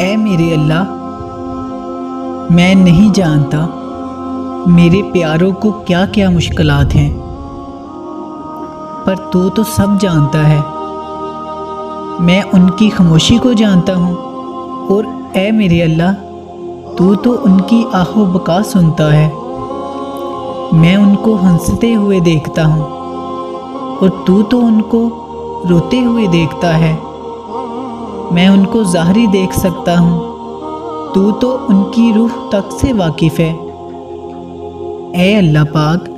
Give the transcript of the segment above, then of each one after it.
اے میرے اللہ، میں نہیں جانتا میرے پیاروں کو کیا کیا مشکلات ہیں، پر تو سب جانتا ہے۔ میں ان کی خاموشی کو جانتا ہوں، اور اے میرے اللہ، تو ان کی آہ و بکا سنتا ہے۔ میں ان کو ہنستے ہوئے دیکھتا ہوں، اور تو ان کو روتے ہوئے دیکھتا ہے۔ میں ان کو ظاہری دیکھ سکتا ہوں، تو ان کی روح تک سے واقف ہے۔ اے اللہ پاک،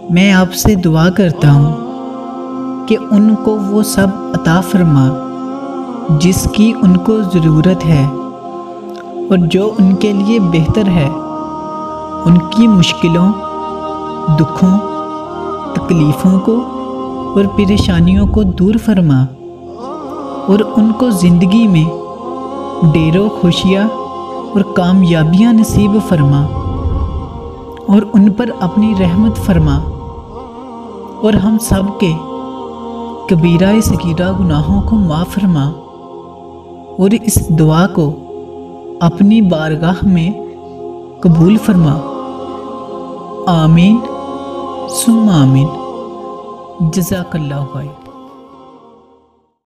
میں آپ سے دعا کرتا ہوں کہ ان کو وہ سب عطا فرما جس کی ان کو ضرورت ہے، اور جو ان کے لیے بہتر ہے۔ ان کی مشکلوں، دکھوں، تکلیفوں کو اور پریشانیوں کو دور فرما، اور ان کو زندگی میں ڈھیروں خوشیاں اور کامیابیاں نصیب فرما، اور ان پر اپنی رحمت فرما، اور ہم سب کے کبیرہ صغیرہ گناہوں کو معاف فرما، اور اس دعا کو اپنی بارگاہ میں قبول فرما۔ آمین ثم آمین۔ جزاک اللہ خیر۔